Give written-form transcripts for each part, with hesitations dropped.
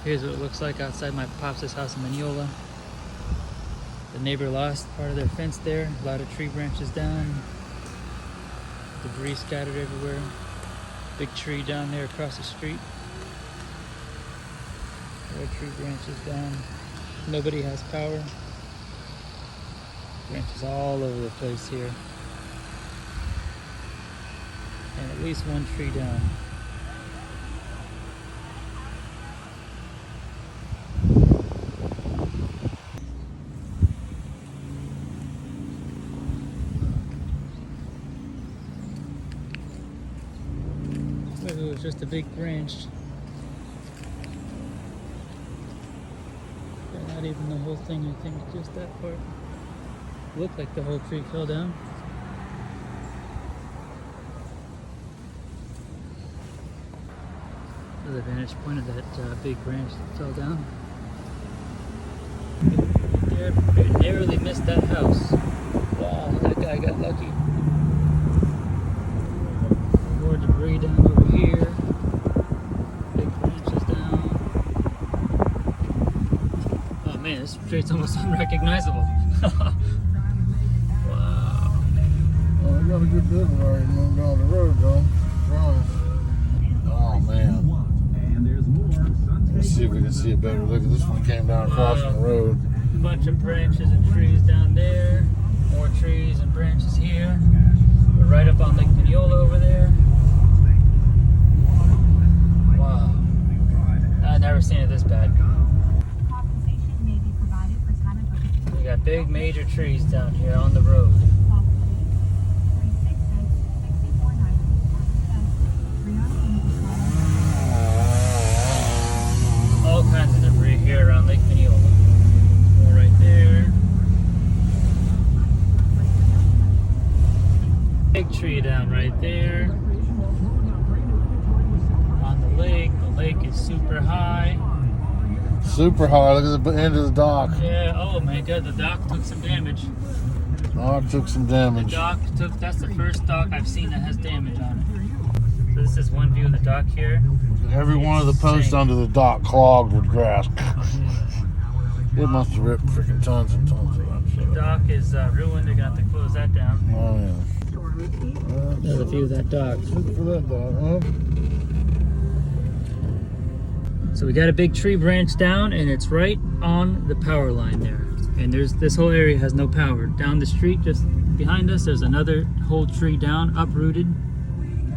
Here's what it looks like outside my pops' house in Minneola. The neighbor lost part of their fence there. A lot of tree branches down. Debris scattered everywhere. Big tree down there across the street. More tree branches down. Nobody has power. Branches all over the place here. And at least one tree down. It was just a big branch. But not even the whole thing, I think, just that part. Looked like the whole tree fell down. The vantage point of that big branch that fell down. There, narrowly missed that house. Wow, that guy got lucky. More debris down over here. Big branches down. Oh man, this street's almost unrecognizable. Wow. Well, we got a good bit of it already moved down the road, though. Oh man. Let's see if we can see a better look at this one. Came down across the road. A bunch of branches and trees down there. More trees and branches here. We're right up on Lake Minneola over there. Wow. I've never seen it this bad. We got big major trees down here on the road. All kinds of debris here around Lake Minneola. More right there. Big tree down right there. On the lake. The lake is super high. Super high. Look at the end of the dock. Yeah, oh my god, the dock took some damage. Dock took some damage. That's the first dock I've seen that has damage on it. So this is one view of the dock here. Every one of the posts under the dock clogged with grass. It must have ripped freaking tons and tons of that shit. The dock is ruined. They're going to have to close that down. Oh, yeah. There's a view of that dock. Look for that dock, huh? So we got a big tree branch down, and it's right on the power line there. And this whole area has no power. Down the street, just behind us, there's another whole tree down, uprooted.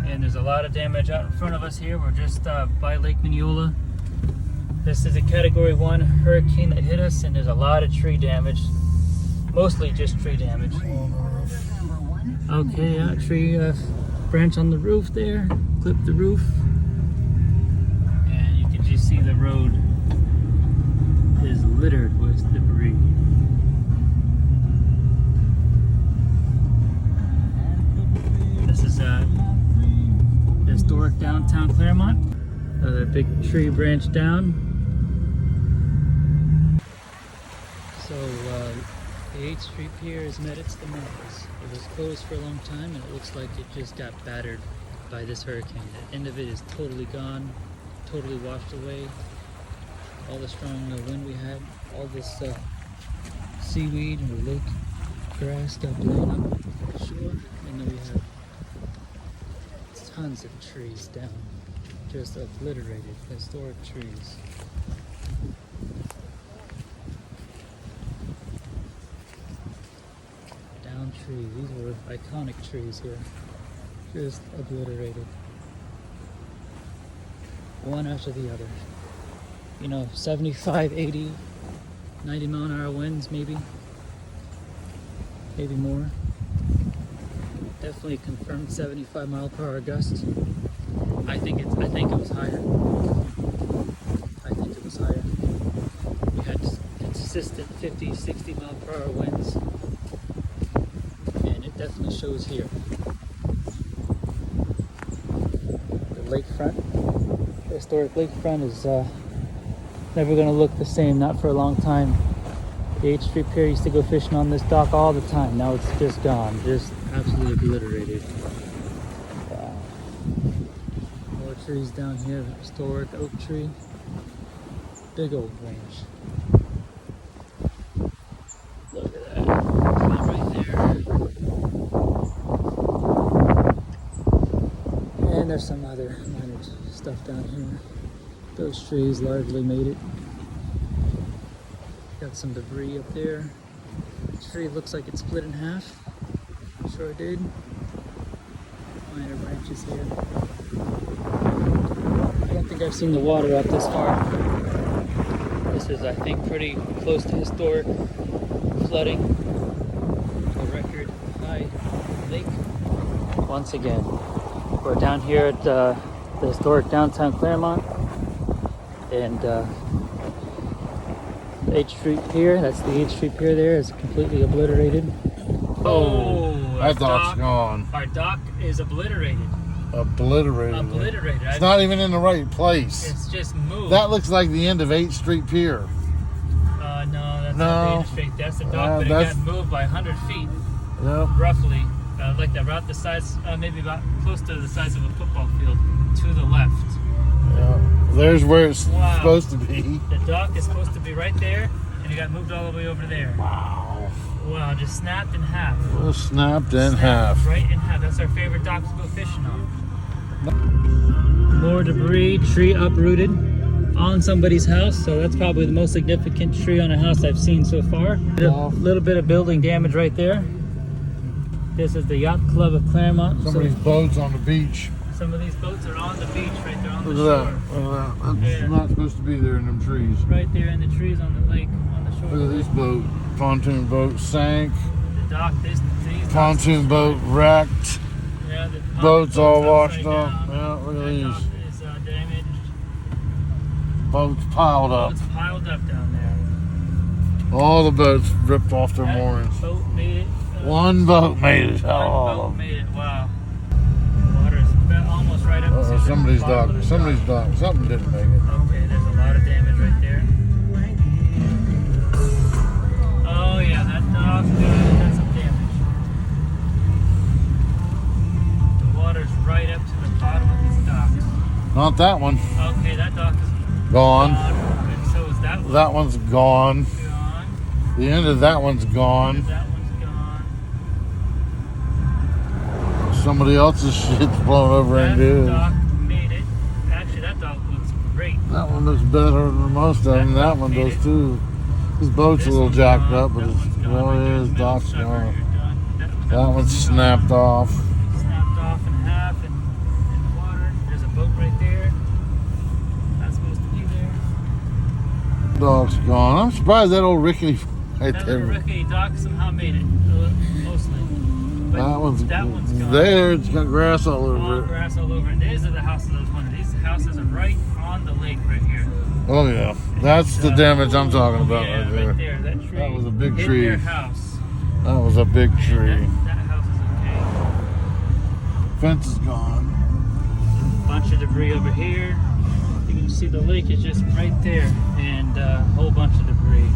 And there's a lot of damage out in front of us here. We're just by Lake Minneola. This is a Category 1 hurricane that hit us, and there's a lot of tree damage. Mostly just tree damage. Okay, yeah, tree branch on the roof there. Clipped the roof. And you can just see the road is littered with debris. This is historic downtown Clermont. Another big tree branch down. So the 8th Street Pier has met its demise. It was closed for a long time, and it looks like it just got battered by this hurricane. The end of it is totally gone, totally washed away. All the strong wind we had, all this seaweed or lake grass got blown up the shore, and then we have tons of trees down, just obliterated, historic trees. Down trees, these were iconic trees here, just obliterated. One after the other. You know, 75, 80, 90 mile an hour winds maybe more. Definitely confirmed 75 mile per hour gusts. I think it was higher. I think it was higher. We had consistent 50, 60 mile per hour winds. And it definitely shows here. The lakefront, the historic lakefront is never going to look the same, not for a long time. The 8th Street Pier used to go fishing on this dock all the time. Now it's just gone, just absolutely obliterated. Wow. More trees down here, historic oak tree. Big old branch. Look at that. Right there. And there's some other minor stuff down here. Those trees largely made it. Got some debris up there. The tree looks like it split in half. Sure did. Minor branches here. I don't think I've seen the water up this far. This is, I think, pretty close to historic flooding. A record high lake. Once again, we're down here at the historic downtown Clermont. And the H Street Pier, that's the H Street Pier there, is completely obliterated. Oh, that dock's gone. Our dock is obliterated. Obliterated. Obliterated. It's not even in the right place. It's just moved. That looks like the end of 8th Street Pier. No, that's not the Street. That's the dock, but it got moved by 100 feet, roughly. Like about the size, maybe about close to the size of a football field to the left. Yeah. There's where it's supposed to be. The dock is supposed to be right there, and it got moved all the way over there. Wow. Wow, just snapped in half. Well, snapped in half. Right in half. That's our favorite dock to go fishing on. More debris, tree uprooted on somebody's house. So that's probably the most significant tree on a house I've seen so far. A little bit of building damage right there. This is the Yacht Club of Clermont. Somebody's boat's on the beach. Some of these boats are on the beach right there on the shore. Look at that. That's not supposed to be there in them trees. Right there in the trees on the lake, on the shore. Look at this boat. Pontoon boat sank. The dock, these pontoon boat wrecked. Yeah, the boats all washed up. Yeah, look at these. Dock is damaged. Boats piled up. Boats piled up down there. All the boats ripped off their moorings. Boat made it. One boat made it. One boat made it. Wow. Water's almost right up to somebody's dock. Somebody's dock. Something didn't make it. Okay, there's a lot of damage right there. Oh yeah, that dock had some damage. The water's right up to the bottom of these docks. Not that one. Okay, that dock is gone. And so is that one. That one's gone. The end of that one's gone. Somebody else's shit's blown over into his. That dock made it. Actually, that dock looks great. That one looks better than most of them. That one does too. His boat's a little jacked up, but his dock's gone. That one's snapped off. Snapped off in half in the water. There's a boat right there. Not supposed to be there. Dock's gone. I'm surprised that old rickety right that there. That rickety dock somehow made it, mostly. But that one's gone. There. It's got grass all over all it. Grass all over it. These are the houses I was wondering. These houses are right on the lake right here. Oh yeah, that's the damage I'm talking about right there. Right there. That tree. That was a big hit tree. Their house. That was a big tree. That house is okay. Fence is gone. Bunch of debris over here. You can see the lake is just right there, and a whole bunch of debris.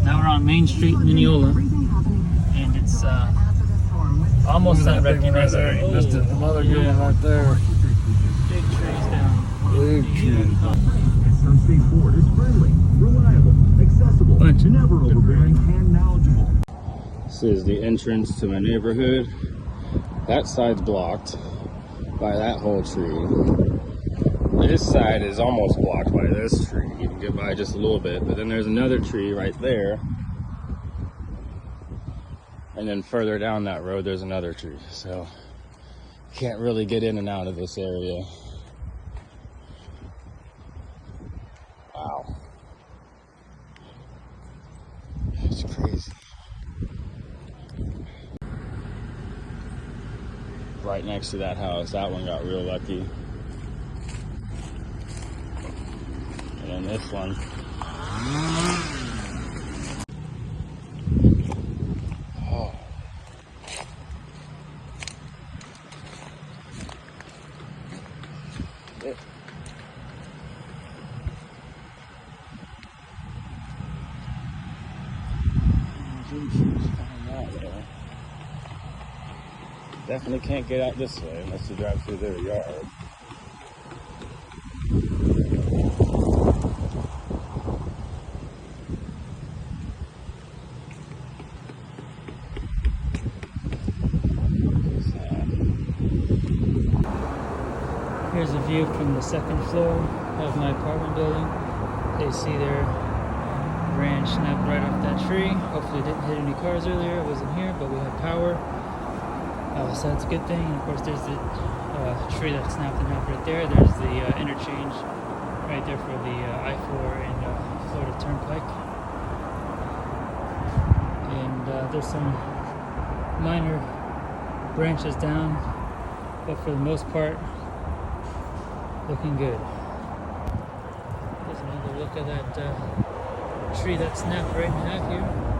Now we're on Main Street, Minneola, and it's almost unrecognizable. That's the mother good one right there. Big trees down. Big trees. State Ford is friendly, reliable, accessible, never overbearing, and knowledgeable. This is the entrance to my neighborhood. That side's blocked by that whole tree. This side is almost blocked by this tree. You can get by just a little bit, but then there's another tree right there. And then further down that road, there's another tree. So can't really get in and out of this area. Wow. It's crazy. Right next to that house, that one got real lucky. And then this one. Oh. Definitely can't get out this way unless you drive through their yard. second floor of my apartment building. They see their branch snapped right off that tree. Hopefully it didn't hit any cars earlier. It wasn't here, but we have power. So that's a good thing. And of course there's the tree that snapped in half right there. There's the interchange right there for the I-4 and Florida Turnpike. And there's some minor branches down, but for the most part, looking good. There's another look at that tree that snapped right in half here.